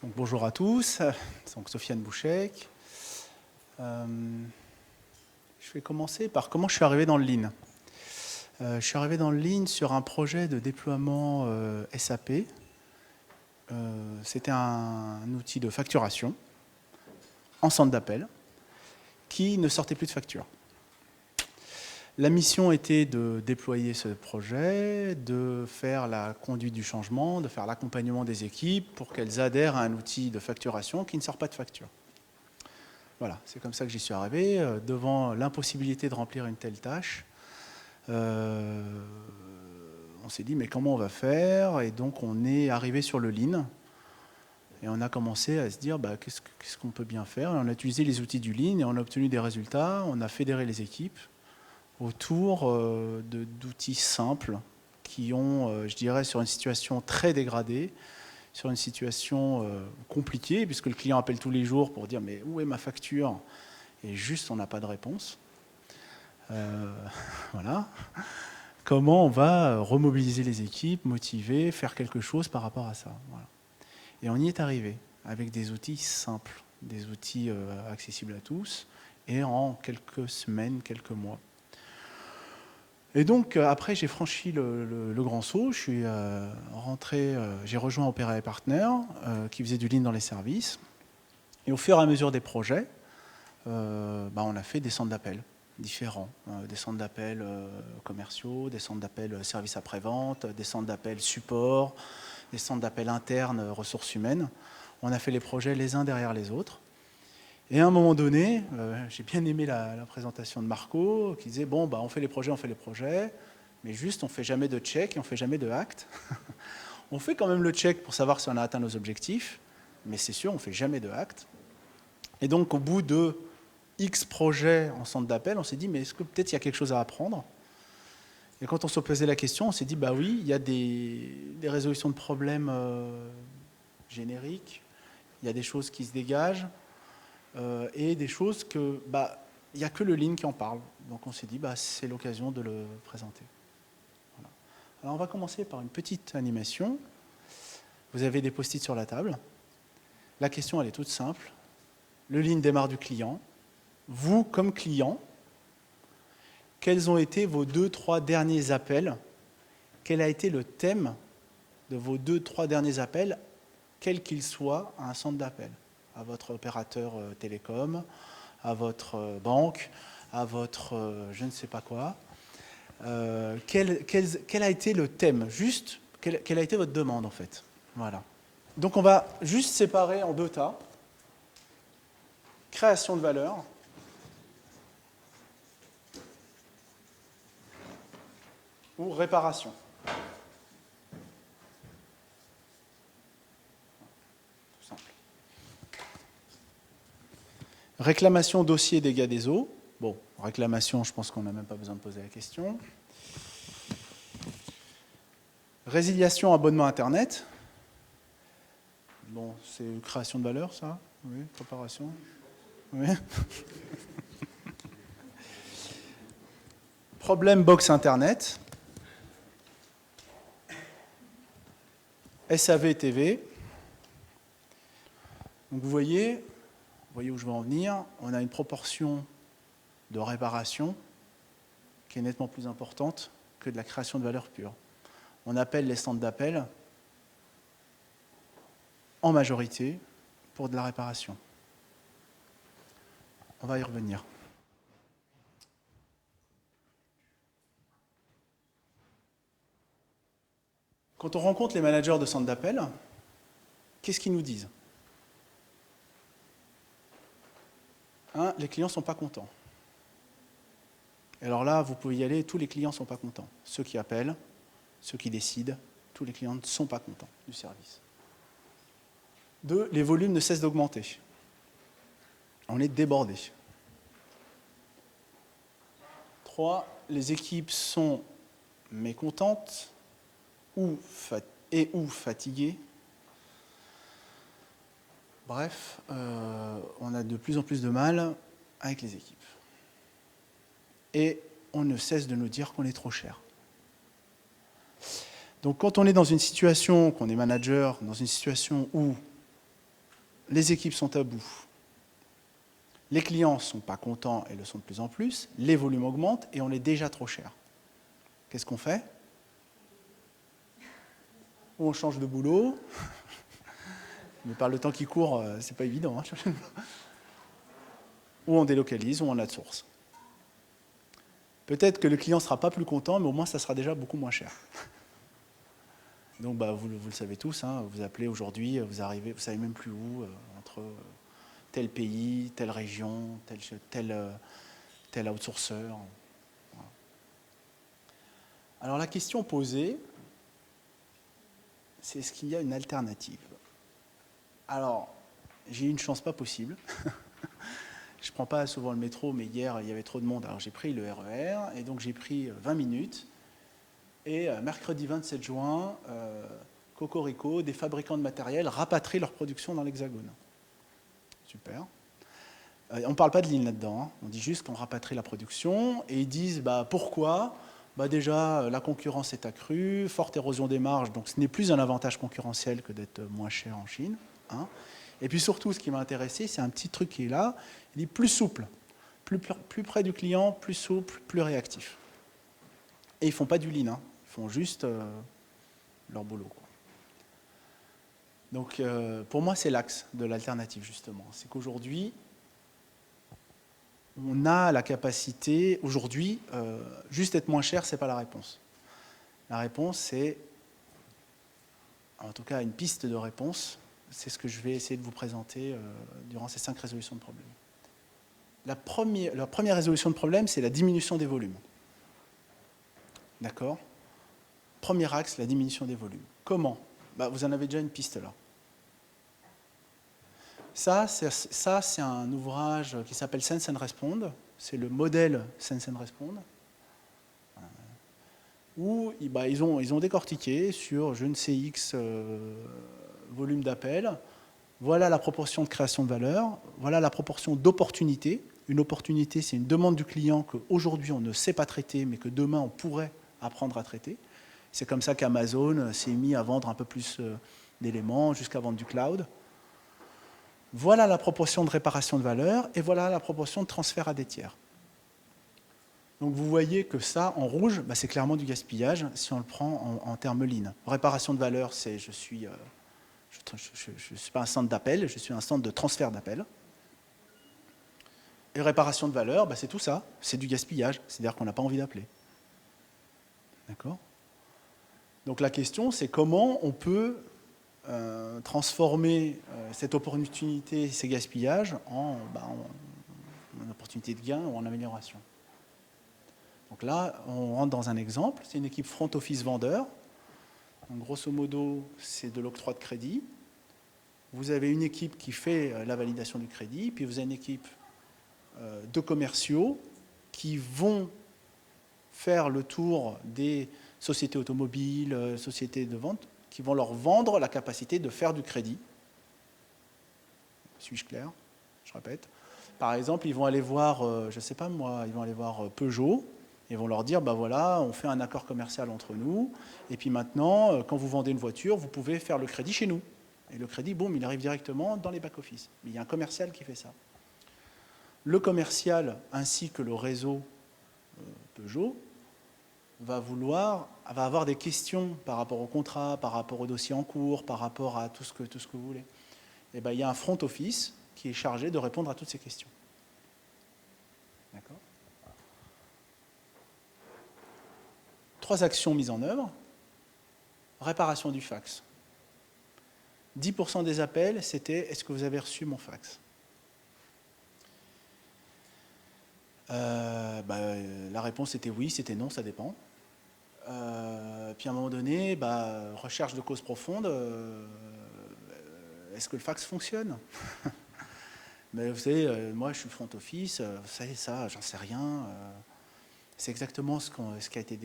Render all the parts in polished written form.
Donc, bonjour à tous, donc Sofiane Bouchek. Je vais commencer par comment je suis arrivé dans le Lean. Je suis arrivé dans le Lean sur un projet de déploiement SAP. C'était un outil de facturation en centre d'appel qui ne sortait plus de facture. La mission était de déployer ce projet, de faire la conduite du changement, de faire l'accompagnement des équipes pour qu'elles adhèrent à un outil de facturation qui ne sort pas de facture. Voilà, c'est comme ça que j'y suis arrivé, devant l'impossibilité de remplir une telle tâche. On s'est dit, mais comment on va faire? Et donc, on est arrivé sur le Lean. Et on a commencé à se dire, bah, qu'est-ce qu'on peut bien faire? Et on a utilisé les outils du Lean et on a obtenu des résultats. On a fédéré les équipes autour d'outils simples qui ont, je dirais, sur une situation très dégradée, sur une situation compliquée, puisque le client appelle tous les jours pour dire « mais où est ma facture ?» Et juste, on n'a pas de réponse. Voilà. Comment on va remobiliser les équipes, motiver, faire quelque chose par rapport à ça. Voilà. Et on y est arrivé, avec des outils simples, des outils accessibles à tous, et en quelques semaines, quelques mois. Et donc, après, j'ai franchi le grand saut. Je suis rentré, j'ai rejoint Opera & Partners, qui faisait du Lean dans les services. Et au fur et à mesure des projets, on a fait des centres d'appel différents. Des centres d'appel commerciaux, des centres d'appel services après-vente, des centres d'appel support, des centres d'appel internes, ressources humaines. On a fait les projets les uns derrière les autres. Et à un moment donné, j'ai bien aimé la présentation de Marco, qui disait, bon, on fait les projets, mais juste, on ne fait jamais de check et on ne fait jamais de acte. On fait quand même le check pour savoir si on a atteint nos objectifs, mais c'est sûr, on ne fait jamais de acte. Et donc, au bout de X projets en centre d'appel, on s'est dit, mais est-ce que peut-être il y a quelque chose à apprendre? Et quand on se posait la question, on s'est dit, bah oui, il y a des résolutions de problèmes génériques, il y a des choses qui se dégagent, et des choses que, il n'y a que le Lean qui en parle. Donc on s'est dit, c'est l'occasion de le présenter. Voilà. Alors on va commencer par une petite animation. Vous avez des post-it sur la table. La question, elle est toute simple. Le Lean démarre du client. Vous, comme client, quels ont été vos 2-3 derniers appels? Quel a été le thème de vos 2-3 derniers appels, quel qu'il soit, à un centre d'appel? À votre opérateur télécom, à votre banque, à votre je ne sais pas quoi. Quel a été le thème? Juste, quelle a été votre demande, en fait? Voilà. Donc, on va juste séparer en 2 tas. Création de valeur. Ou réparation. Réclamation, dossier, dégâts des eaux. Bon, réclamation, je pense qu'on n'a même pas besoin de poser la question. Résiliation, abonnement Internet. Bon, c'est une création de valeur, ça? Oui, préparation. Oui. Problème box Internet. SAV TV. Donc vous voyez où je veux en venir, on a une proportion de réparation qui est nettement plus importante que de la création de valeur pure. On appelle les centres d'appel en majorité pour de la réparation. On va y revenir. Quand on rencontre les managers de centres d'appel, qu'est-ce qu'ils nous disent? Les clients ne sont pas contents. Et alors là, vous pouvez y aller, tous les clients ne sont pas contents. Ceux qui appellent, ceux qui décident, tous les clients ne sont pas contents du service. 2, les volumes ne cessent d'augmenter. On est débordé. 3, les équipes sont mécontentes ou fatiguées. Bref, on a de plus en plus de mal avec les équipes. Et on ne cesse de nous dire qu'on est trop cher. Donc quand on est dans une situation, qu'on est manager, dans une situation où les équipes sont à bout, les clients ne sont pas contents et le sont de plus en plus, les volumes augmentent et on est déjà trop cher. Qu'est-ce qu'on fait? Ou on change de boulot, mais par le temps qui court, c'est pas évident. Hein. Ou on délocalise, ou on outsource. Peut-être que le client ne sera pas plus content, mais au moins ça sera déjà beaucoup moins cher. Donc vous le savez tous, hein, vous appelez aujourd'hui, vous arrivez, vous ne savez même plus où, entre tel pays, telle région, tel outsourceur. Voilà. Alors la question posée, c'est est-ce qu'il y a une alternative? Alors, j'ai eu une chance pas possible. Je ne prends pas souvent le métro, mais hier, il y avait trop de monde. Alors j'ai pris le RER, et donc j'ai pris 20 minutes. Et mercredi 27 juin, Cocorico, des fabricants de matériel, rapatrient leur production dans l'Hexagone. Super. On ne parle pas de ligne là-dedans, hein. On dit juste qu'on rapatrie la production, et ils disent pourquoi? Déjà, la concurrence est accrue, forte érosion des marges, donc ce n'est plus un avantage concurrentiel que d'être moins cher en Chine. Hein. Et puis surtout, ce qui m'a intéressé, c'est un petit truc qui est là, il dit plus souple, plus près du client, plus souple, plus réactif. Et ils ne font pas du lean, hein. Ils font juste leur boulot, quoi. Donc pour moi, c'est l'axe de l'alternative, justement. C'est qu'aujourd'hui, on a la capacité, aujourd'hui, juste être moins cher, ce n'est pas la réponse. La réponse, c'est, en tout cas une piste de réponse, c'est ce que je vais essayer de vous présenter durant ces 5 résolutions de problèmes. La première résolution de problème, c'est la diminution des volumes. D'accord? Premier axe, la diminution des volumes. Comment? Vous en avez déjà une piste là. Ça, c'est un ouvrage qui s'appelle Sense and Respond. C'est le modèle Sense and Respond. Où ils ont décortiqué sur je ne sais X volume d'appels. Voilà la proportion de création de valeur. Voilà la proportion d'opportunités. Une opportunité, c'est une demande du client qu'aujourd'hui on ne sait pas traiter, mais que demain on pourrait apprendre à traiter. C'est comme ça qu'Amazon s'est mis à vendre un peu plus d'éléments, jusqu'à vendre du cloud. Voilà la proportion de réparation de valeur et voilà la proportion de transfert à des tiers. Donc vous voyez que ça, en rouge, c'est clairement du gaspillage si on le prend en termes lean. Réparation de valeur, c'est je suis pas un centre d'appel, je suis un centre de transfert d'appel. Et réparation de valeur, c'est tout ça, c'est du gaspillage, c'est-à-dire qu'on n'a pas envie d'appeler. D'accord ? Donc la question, c'est comment on peut transformer cette opportunité, ces gaspillages, en opportunité de gain ou en amélioration. Donc là, on rentre dans un exemple, c'est une équipe front office vendeur. Donc, grosso modo, c'est de l'octroi de crédit. Vous avez une équipe qui fait la validation du crédit, puis vous avez une équipe de commerciaux qui vont faire le tour des sociétés automobiles, sociétés de vente, qui vont leur vendre la capacité de faire du crédit. Suis-je clair? Je répète. Par exemple, ils vont aller voir, je ne sais pas moi, ils vont aller voir Peugeot, et vont leur dire, voilà, on fait un accord commercial entre nous, et puis maintenant, quand vous vendez une voiture, vous pouvez faire le crédit chez nous. Et le crédit, boum, il arrive directement dans les back-office. Mais il y a un commercial qui fait ça. Le commercial, ainsi que le réseau Peugeot, va avoir des questions par rapport au contrat, par rapport au dossier en cours, par rapport à tout ce que vous voulez. Et il y a un front office qui est chargé de répondre à toutes ces questions. D'accord ? 3 actions mises en œuvre. Réparation du fax. 10% des appels, c'était « Est-ce que vous avez reçu mon fax ?» La réponse était oui, c'était non, ça dépend. Puis à un moment donné, recherche de cause profonde, est-ce que le fax fonctionne? Mais vous savez, moi je suis front office, vous savez ça, j'en sais rien. C'est exactement ce qui a été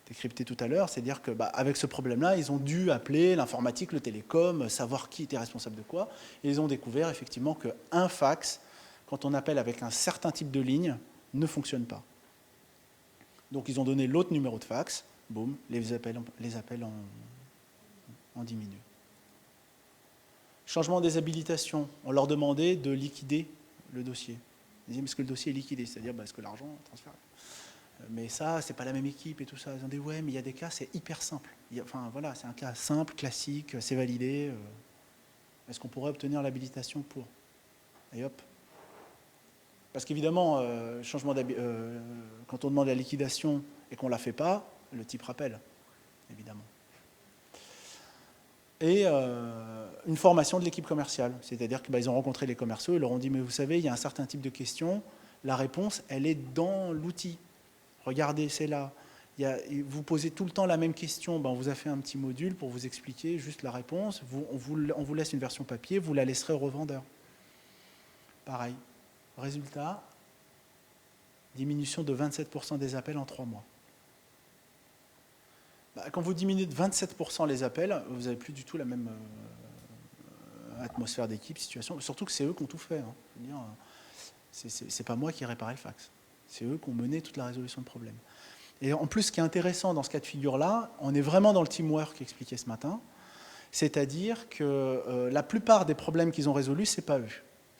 décrypté tout à l'heure, c'est-à-dire qu'avec ce problème-là, ils ont dû appeler l'informatique, le télécom, savoir qui était responsable de quoi, et ils ont découvert effectivement qu'un fax, quand on appelle avec un certain type de ligne, ne fonctionne pas. Donc ils ont donné l'autre numéro de fax, boum, les appels en diminuent. Changement des habilitations. On leur demandait de liquider le dossier. Ils disaient, est-ce que le dossier est liquidé? C'est-à-dire, est-ce que l'argent est transféré? Mais ça, c'est pas la même équipe et tout ça. Ils ont dit, ouais, mais il y a des cas, c'est hyper simple. Enfin, voilà, c'est un cas simple, classique, c'est validé. Est-ce qu'on pourrait obtenir l'habilitation pour? Et hop. Parce qu'évidemment, quand on demande la liquidation et qu'on ne la fait pas, le type rappelle, évidemment. Et une formation de l'équipe commerciale. C'est-à-dire qu'ils ont rencontré les commerciaux, ils leur ont dit, mais vous savez, il y a un certain type de questions, la réponse, elle est dans l'outil. Regardez, c'est là. Vous posez tout le temps la même question, on vous a fait un petit module pour vous expliquer juste la réponse. On vous laisse une version papier, vous la laisserez au revendeur. Pareil. Résultat, diminution de 27% des appels en 3 mois. Quand vous diminuez de 27% les appels, vous n'avez plus du tout la même atmosphère d'équipe, situation. Surtout que c'est eux qui ont tout fait. Hein. C'est pas moi qui ai réparé le fax. C'est eux qui ont mené toute la résolution de problème. Et en plus, ce qui est intéressant dans ce cas de figure-là, on est vraiment dans le teamwork expliqué ce matin, c'est-à-dire que la plupart des problèmes qu'ils ont résolus, ce n'est pas eux.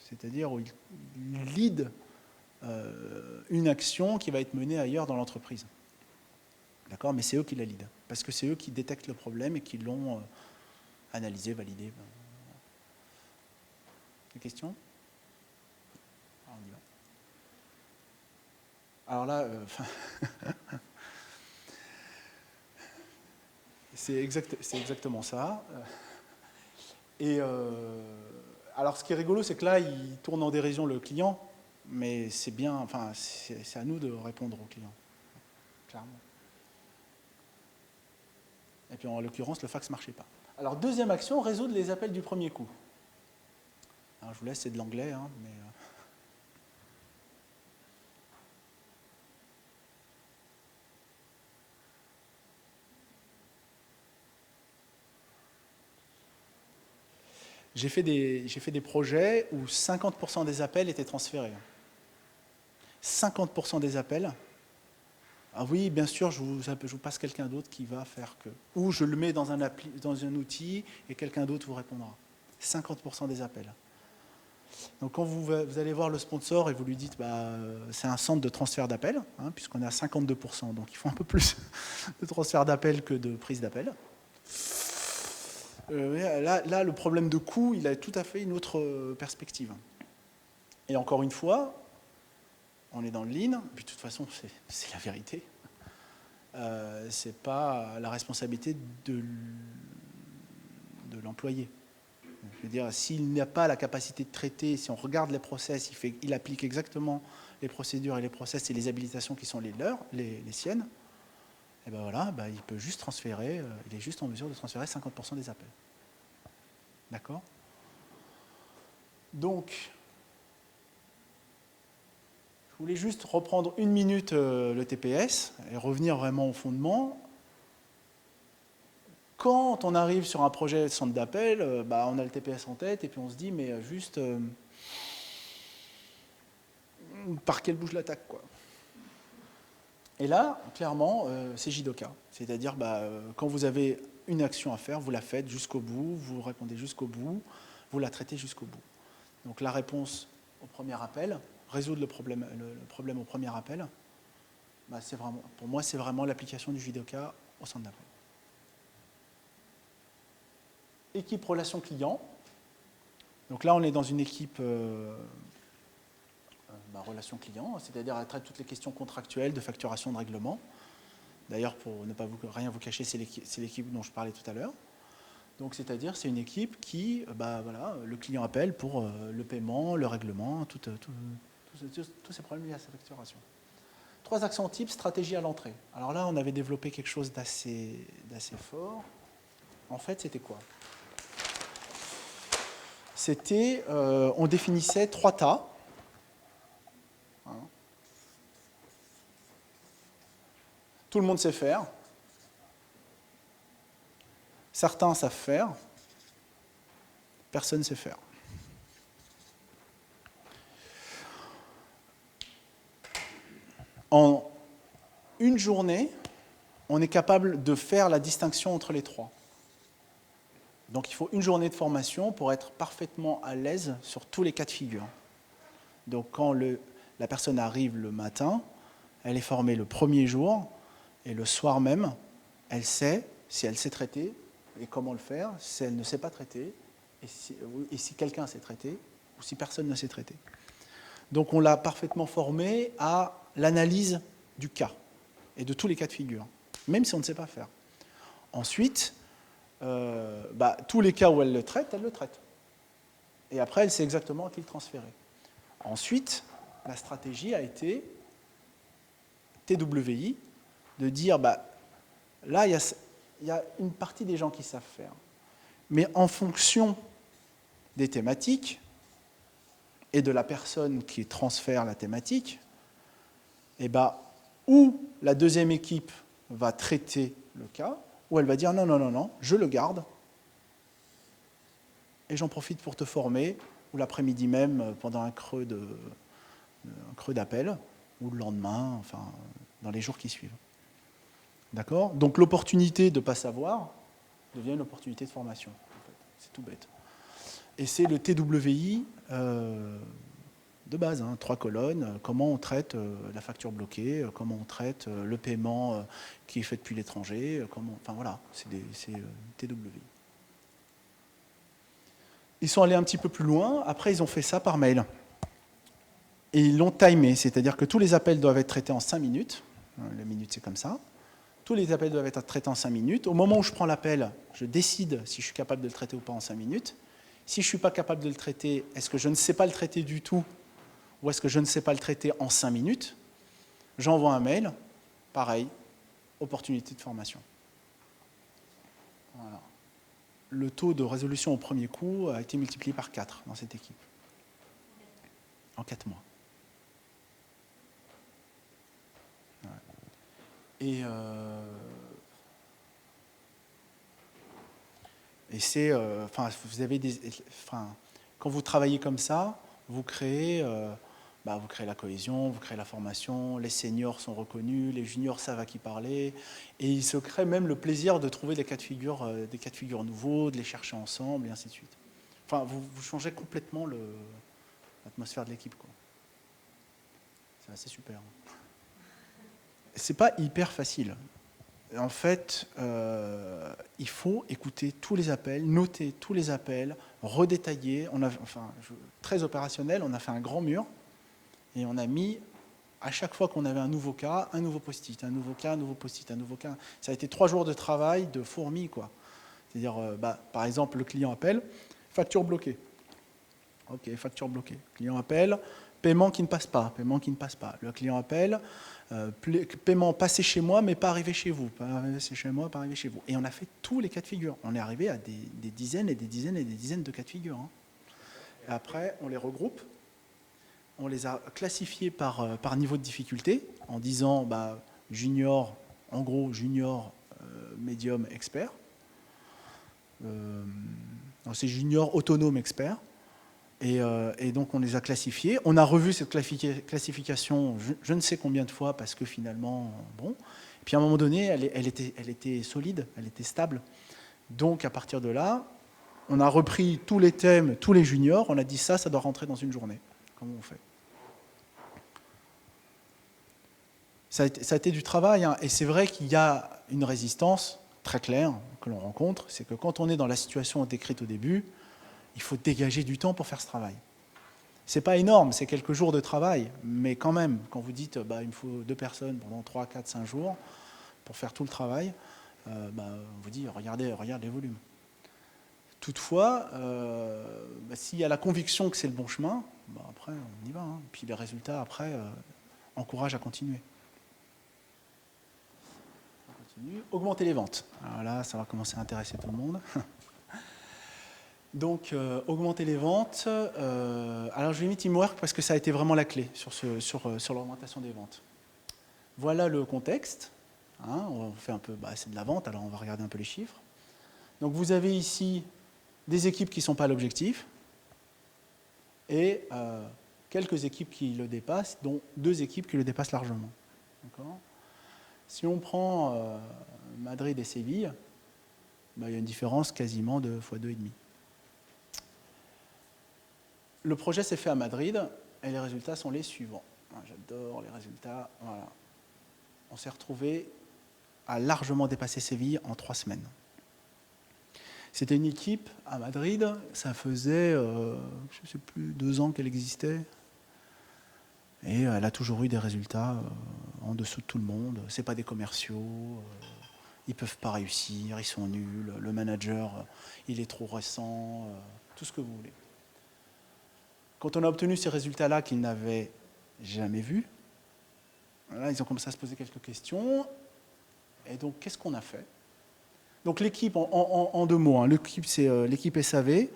C'est-à-dire où ils lead une action qui va être menée ailleurs dans l'entreprise. D'accord? Mais c'est eux qui la lead. Parce que c'est eux qui détectent le problème et qui l'ont analysé, validé. Des questions? Alors, on y va. Alors là, c'est exactement ça. Et alors, ce qui est rigolo, c'est que là, il tourne en dérision le client, mais c'est bien, enfin, c'est à nous de répondre au client, clairement. Et puis, en l'occurrence, le fax ne marchait pas. Alors, deuxième action, résoudre les appels du premier coup. Alors, je vous laisse, c'est de l'anglais, hein, mais... J'ai fait des projets où 50% des appels étaient transférés. 50% des appels. Ah oui, bien sûr, je vous passe quelqu'un d'autre qui va faire que. Ou je le mets dans un outil et quelqu'un d'autre vous répondra. 50% des appels. Donc quand vous allez voir le sponsor et vous lui dites c'est un centre de transfert d'appels, hein, puisqu'on est à 52%, donc il faut un peu plus de transfert d'appels que de prise d'appels. Là, le problème de coût, il a tout à fait une autre perspective. Et encore une fois, on est dans le lean, puis de toute façon, c'est la vérité. C'est pas la responsabilité de l'employé. Je veux dire, s'il n'a pas la capacité de traiter, si on regarde les process, il applique exactement les procédures et les process et les habilitations qui sont les leurs, les siennes, et ben voilà, il peut juste transférer, il est juste en mesure de transférer 50% des appels. D'accord? Donc, je voulais juste reprendre une minute le TPS et revenir vraiment au fondement. Quand on arrive sur un projet de centre d'appel, on a le TPS en tête et puis on se dit, mais juste, par quelle bouche l'attaque, quoi. Et là, clairement, c'est Jidoka. C'est-à-dire, quand vous avez une action à faire, vous la faites jusqu'au bout, vous répondez jusqu'au bout, vous la traitez jusqu'au bout. Donc la réponse au premier appel, résoudre le problème au premier appel, pour moi, c'est vraiment l'application du Jidoka au centre d'appel. Équipe relation client. Donc là, on est dans une équipe relation client, c'est-à-dire elle traite toutes les questions contractuelles, de facturation, de règlement. D'ailleurs, pour ne pas rien vous cacher, c'est l'équipe dont je parlais tout à l'heure. Donc, c'est-à-dire, c'est une équipe qui, le client appelle pour le paiement, le règlement, tous ces problèmes liés à sa facturation. 3 actions types, stratégie à l'entrée. Alors là, on avait développé quelque chose d'assez fort. En fait, c'était quoi? C'était, on définissait 3 tas. Tout le monde sait faire. Certains savent faire. Personne ne sait faire. En une journée, on est capable de faire la distinction entre les 3. Donc il faut une journée de formation pour être parfaitement à l'aise sur tous les cas de figure. Donc quand la personne arrive le matin, elle est formée le premier jour, et le soir même, elle sait si elle sait traiter et comment le faire, si elle ne sait pas traiter, et si quelqu'un sait traiter, ou si personne ne sait traiter. Donc on l'a parfaitement formée à l'analyse du cas, et de tous les cas de figure, même si on ne sait pas faire. Ensuite, tous les cas où elle le traite, elle le traite. Et après, elle sait exactement à qui le transférer. Ensuite, la stratégie a été TWI, de dire, là, il y a une partie des gens qui savent faire. Mais en fonction des thématiques et de la personne qui transfère la thématique, ou la deuxième équipe va traiter le cas, ou elle va dire non, je le garde, et j'en profite pour te former, ou l'après-midi même, pendant un creux d'appel, ou le lendemain, enfin, dans les jours qui suivent. D'accord ? Donc l'opportunité de ne pas savoir devient une opportunité de formation. En fait. C'est tout bête. Et c'est le TWI de base, 3 colonnes, comment on traite la facture bloquée, comment on traite le paiement qui est fait depuis l'étranger, enfin voilà, c'est TWI. Ils sont allés un petit peu plus loin, après ils ont fait ça par mail. Et ils l'ont timé, c'est-à-dire que tous les appels doivent être traités en 5 minutes. La minute, c'est comme ça. Tous les appels doivent être traités en 5 minutes. Au moment où je prends l'appel, je décide si je suis capable de le traiter ou pas en 5 minutes. Si je ne suis pas capable de le traiter, est-ce que je ne sais pas le traiter du tout ou est-ce que je ne sais pas le traiter en 5 minutes? J'envoie un mail, pareil, opportunité de formation. Voilà. Le taux de résolution au premier coup a été multiplié par 4 dans cette équipe. En 4 mois. Et c'est, vous avez quand vous travaillez comme ça, vous créez la cohésion, vous créez la formation, les seniors sont reconnus, les juniors savent à qui parler, et il se crée même le plaisir de trouver des cas de figure nouveaux, de les chercher ensemble, et ainsi de suite. Enfin, vous changez complètement l'atmosphère de l'équipe, quoi. C'est assez super. C'est pas hyper facile. En fait, il faut écouter tous les appels, noter tous les appels, redétailler. Très opérationnel, on a fait un grand mur et on a mis, à chaque fois qu'on avait un nouveau cas, un nouveau post-it, un nouveau cas, un nouveau post-it, un nouveau cas. Ça a été 3 jours de travail de fourmi, quoi. C'est-à-dire, par exemple, le client appelle, facture bloquée. Ok, facture bloquée. Le client appelle, paiement qui ne passe pas, paiement qui ne passe pas. Le client appelle, paiement passé chez moi, mais pas arrivé chez vous. Pas arrivé chez moi, pas arrivé chez vous. Et on a fait tous les cas de figure. On est arrivé à des dizaines et des dizaines et des dizaines de cas de figure. Et après, on les regroupe. On les a classifiés par niveau de difficulté, en disant junior, en gros, junior, médium, expert. C'est junior, autonome, expert. Et donc on les a classifiés. On a revu cette classification je ne sais combien de fois parce que finalement, bon. Et puis à un moment donné, elle était solide, elle était stable. Donc à partir de là, on a repris tous les thèmes, tous les juniors, on a dit ça doit rentrer dans une journée. Comment on fait? Ça a été du travail, hein, et c'est vrai qu'il y a une résistance très claire que l'on rencontre, c'est que quand on est dans la situation décrite au début, il faut dégager du temps pour faire ce travail. C'est pas énorme, c'est quelques jours de travail, mais quand même, quand vous dites il me faut 2 personnes pendant 3, 4, 5 jours pour faire tout le travail, on vous dit regarde les volumes. Toutefois, s'il y a la conviction que c'est le bon chemin, après on y va. Hein. Puis les résultats après encouragent à continuer. On continue. Augmenter les ventes. Alors là, ça va commencer à intéresser tout le monde. Donc, augmenter les ventes. Alors, je vais mis Teamwork parce que ça a été vraiment la clé sur l'augmentation des ventes. Voilà le contexte. Hein, on fait un peu, c'est de la vente, alors on va regarder un peu les chiffres. Donc, vous avez ici des équipes qui ne sont pas à l'objectif et quelques équipes qui le dépassent, dont 2 équipes qui le dépassent largement. D'accord ? Si on prend Madrid et Séville, il y a une différence quasiment de x2,5. Le projet s'est fait à Madrid et les résultats sont les suivants. J'adore les résultats. Voilà. On s'est retrouvé à largement dépasser Séville en 3 semaines. C'était une équipe à Madrid, ça faisait, je ne sais plus, 2 ans qu'elle existait. Et elle a toujours eu des résultats en dessous de tout le monde. Ce n'est pas des commerciaux, ils ne peuvent pas réussir, ils sont nuls, le manager, il est trop récent, tout ce que vous voulez. Quand on a obtenu ces résultats-là qu'ils n'avaient jamais vus, là, ils ont commencé à se poser quelques questions. Et donc, qu'est-ce qu'on a fait? Donc, l'équipe, en 2 mots, hein, l'équipe, c'est l'équipe SAV.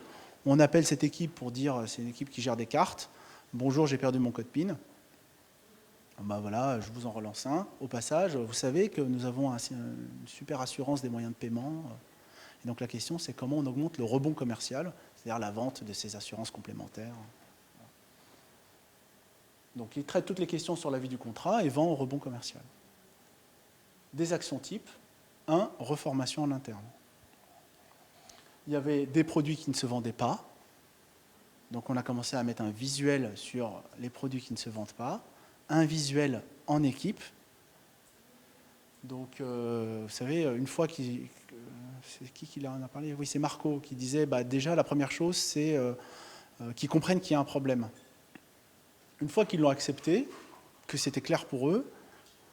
On appelle cette équipe pour dire, c'est une équipe qui gère des cartes. Bonjour, j'ai perdu mon code PIN. Ben voilà, je vous en relance un. Au passage, vous savez que nous avons une super assurance des moyens de paiement. Et donc, la question, c'est comment on augmente le rebond commercial, c'est-à-dire la vente de ces assurances complémentaires. Donc, il traite toutes les questions sur la vie du contrat et vend au rebond commercial. Des actions types. 1. Reformation en interne. Il y avait des produits qui ne se vendaient pas. Donc, on a commencé à mettre un visuel sur les produits qui ne se vendent pas. Un visuel en équipe. Donc, vous savez, une fois c'est qui en a parlé? Oui, c'est Marco qui disait, déjà, la première chose, c'est qu'ils comprennent qu'il y a un problème. Une fois qu'ils l'ont accepté, que c'était clair pour eux,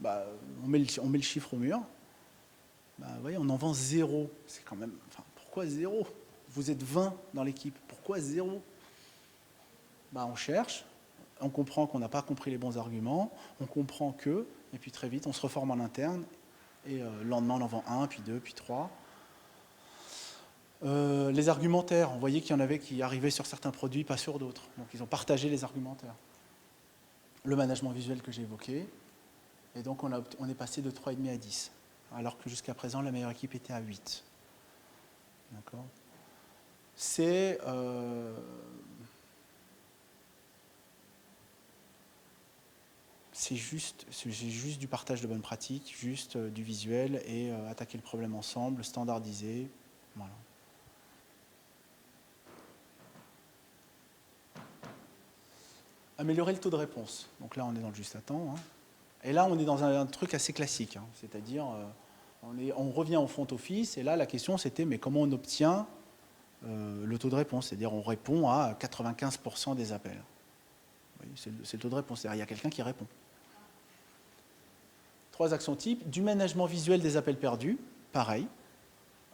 on met le chiffre au mur. Voyez, on en vend 0. C'est quand même... pourquoi 0? Vous êtes 20 dans l'équipe. Pourquoi 0? On cherche, on comprend qu'on n'a pas compris les bons arguments, on comprend que, et puis très vite, on se reforme en interne, et le lendemain, on en vend 1, puis 2, puis 3. Les argumentaires, on voyait qu'il y en avait qui arrivaient sur certains produits, pas sur d'autres. Donc, ils ont partagé les argumentaires. Le management visuel que j'ai évoqué, et donc on est passé de 3,5 à 10. Alors que jusqu'à présent, la meilleure équipe était à 8. D'accord. C'est juste du partage de bonnes pratiques, juste du visuel et attaquer le problème ensemble, standardiser. Voilà. Améliorer le taux de réponse. Donc là, on est dans le juste à temps. Hein. Et là, on est dans un truc assez classique. Hein. C'est-à-dire... on revient au front office, et là, la question, c'était, mais comment on obtient le taux de réponse? C'est-à-dire, on répond à 95% des appels. C'est le taux de réponse, c'est-à-dire, il y a quelqu'un qui répond. 3 actions types. Du management visuel des appels perdus, pareil.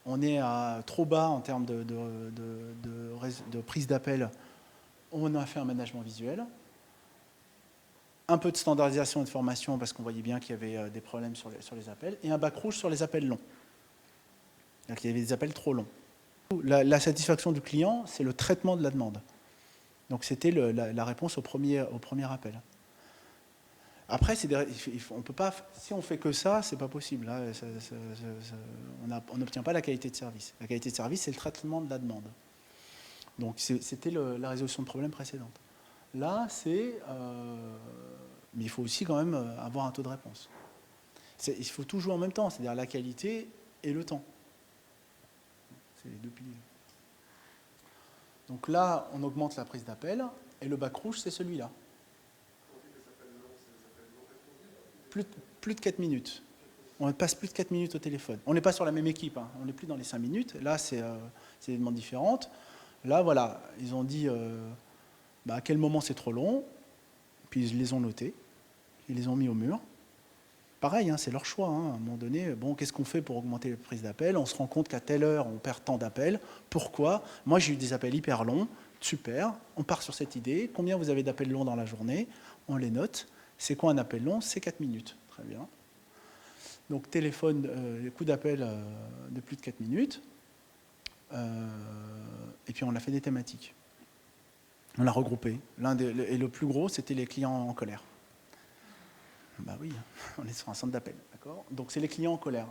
On est trop bas en termes de prise d'appel. On a fait un management visuel. Un peu de standardisation et de formation parce qu'on voyait bien qu'il y avait des problèmes sur les appels, et un bac rouge sur les appels longs. Donc, il y avait des appels trop longs. La satisfaction du client, c'est le traitement de la demande. Donc c'était la réponse au premier appel. Après, on peut pas, si on fait que ça, c'est pas possible. Là, on n'obtient pas la qualité de service. La qualité de service, c'est le traitement de la demande. Donc c'était la résolution de problème précédente. Là, mais il faut aussi quand même avoir un taux de réponse. Il faut tout jouer en même temps, c'est-à-dire la qualité et le temps. C'est les 2 piliers. Donc là, on augmente la prise d'appel, et le bac rouge, c'est celui-là. Plus de 4 minutes. On passe plus de 4 minutes au téléphone. On n'est pas sur la même équipe, hein. On n'est plus dans les 5 minutes. Là, c'est des demandes différentes. Là, voilà, ils ont dit à quel moment c'est trop long, puis ils les ont notés, ils les ont mis au mur. Pareil, hein, c'est leur choix. Hein. À un moment donné, qu'est-ce qu'on fait pour augmenter la prise d'appel? On se rend compte qu'à telle heure, on perd tant d'appels. Pourquoi? Moi, j'ai eu des appels hyper longs. Super, on part sur cette idée. Combien vous avez d'appels longs dans la journée? On les note. C'est quoi un appel long? C'est 4 minutes. Très bien. Donc, téléphone, les coups d'appel de plus de 4 minutes. Et puis, on a fait des thématiques. On l'a regroupé. Et le plus gros, c'était les clients en colère. Oui, on est sur un centre d'appel, d'accord? Donc c'est les clients en colère.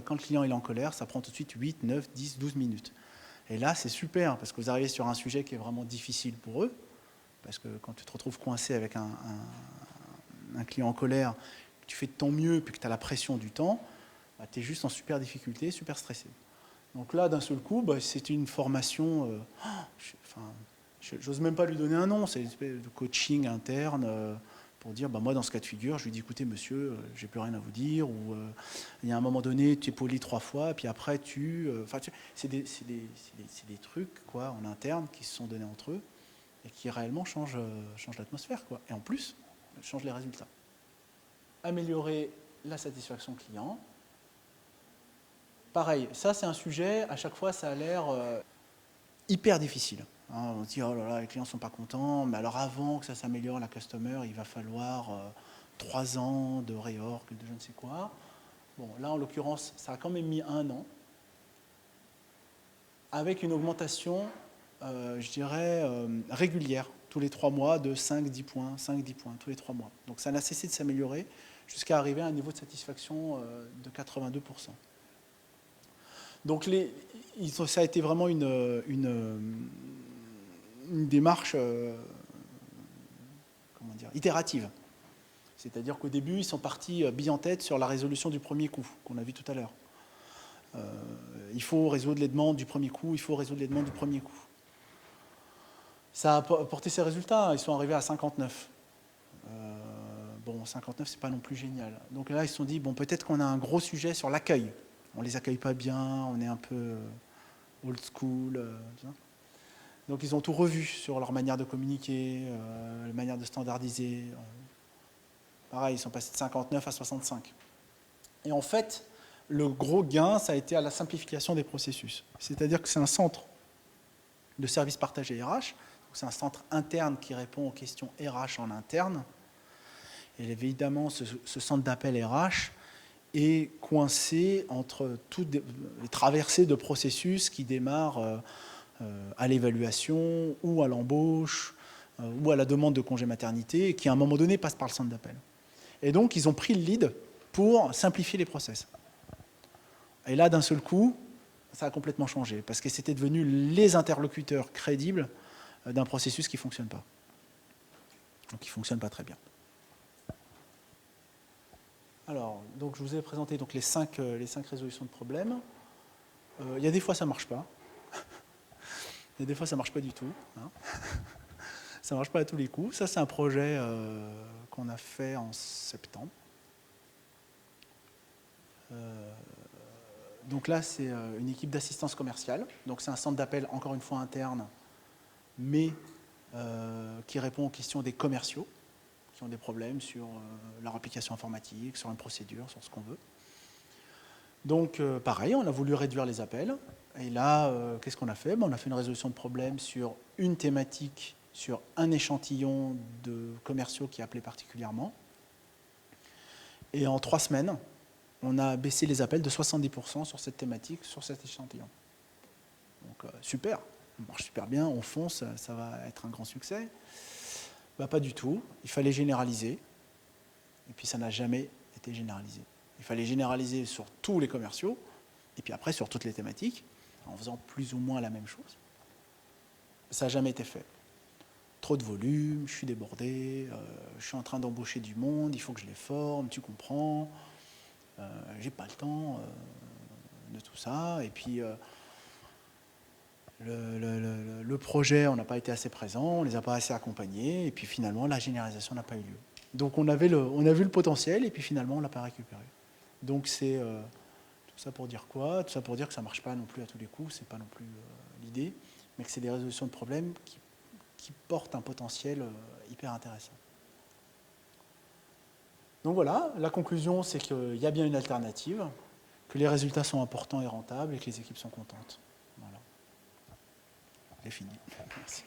Quand le client est en colère, ça prend tout de suite 8, 9, 10, 12 minutes. Et là, c'est super, parce que vous arrivez sur un sujet qui est vraiment difficile pour eux, parce que quand tu te retrouves coincé avec un client en colère, tu fais de ton mieux, puis que tu as la pression du temps, tu es juste en super difficulté, super stressé. Donc là, d'un seul coup, c'est une formation, j'ose même pas lui donner un nom, c'est une espèce de coaching interne pour dire, moi dans ce cas de figure, je lui dis, écoutez monsieur, j'ai plus rien à vous dire, ou il y a un moment donné, tu es poli 3 fois, puis après c'est des trucs quoi, en interne qui se sont donnés entre eux, et qui réellement changent l'atmosphère, quoi. Et en plus, changent les résultats. Améliorer la satisfaction client. Pareil, ça c'est un sujet, à chaque fois ça a l'air hyper difficile. On se dit, oh là là, les clients ne sont pas contents, mais alors avant que ça s'améliore, la customer, il va falloir 3 ans de réorg, de je ne sais quoi. Bon, là en l'occurrence, ça a quand même mis 1 an, avec une augmentation, je dirais, régulière, tous les 3 mois, de 5-10 points, tous les 3 mois. Donc ça n'a cessé de s'améliorer jusqu'à arriver à un niveau de satisfaction de 82%. Donc ça a été vraiment une démarche itérative. C'est-à-dire qu'au début, ils sont partis billes en tête sur la résolution du premier coup, qu'on a vu tout à l'heure. Il faut résoudre les demandes du premier coup, Ça a porté ses résultats, ils sont arrivés à 59. 59, c'est pas non plus génial. Donc là, ils se sont dit, peut-être qu'on a un gros sujet sur l'accueil. On les accueille pas bien, on est un peu old school. Donc ils ont tout revu sur leur manière de communiquer, la manière de standardiser. Pareil, ils sont passés de 59 à 65. Et en fait, le gros gain, ça a été à la simplification des processus. C'est-à-dire que c'est un centre de services partagés RH, c'est un centre interne qui répond aux questions RH en interne. Et évidemment, ce centre d'appel RH est coincé entre toutes les traversées de processus qui démarrent à l'évaluation ou à l'embauche ou à la demande de congé maternité et qui à un moment donné passent par le centre d'appel. Et donc ils ont pris le lead pour simplifier les process. Et là d'un seul coup, ça a complètement changé parce que c'était devenu les interlocuteurs crédibles d'un processus qui ne fonctionne pas. Donc qui ne fonctionne pas très bien. Alors, donc je vous ai présenté donc les 5 résolutions de problèmes. Il y a des fois ça ne marche pas. Il y a des fois ça ne marche pas du tout. Ça ne marche pas à tous les coups. Ça c'est un projet qu'on a fait en septembre. Donc là c'est une équipe d'assistance commerciale. Donc c'est un centre d'appel encore une fois interne, mais qui répond aux questions des commerciaux qui ont des problèmes sur leur application informatique, sur une procédure, sur ce qu'on veut. Donc, pareil, on a voulu réduire les appels. Et là, qu'est-ce qu'on a fait ? On a fait une résolution de problème sur une thématique, sur un échantillon de commerciaux qui appelaient particulièrement. Et en 3 semaines, on a baissé les appels de 70% sur cette thématique, sur cet échantillon. Donc, super, on marche super bien, on fonce, ça va être un grand succès. Pas du tout, il fallait généraliser, et puis ça n'a jamais été généralisé. Il fallait généraliser sur tous les commerciaux, et puis après sur toutes les thématiques, en faisant plus ou moins la même chose. Ça n'a jamais été fait. Trop de volume, je suis débordé, je suis en train d'embaucher du monde, il faut que je les forme, tu comprends, j'ai pas le temps de tout ça, et puis le projet, on n'a pas été assez présent, on ne les a pas assez accompagnés, et puis finalement, la généralisation n'a pas eu lieu. Donc on a vu le potentiel, et puis finalement, on ne l'a pas récupéré. Donc c'est tout ça pour dire quoi ? Tout ça pour dire que ça ne marche pas non plus à tous les coups, ce n'est pas non plus l'idée, mais que c'est des résolutions de problèmes qui portent un potentiel hyper intéressant. Donc voilà, la conclusion, c'est qu'il y a bien une alternative, que les résultats sont importants et rentables, et que les équipes sont contentes. Voilà. C'est fini. Merci.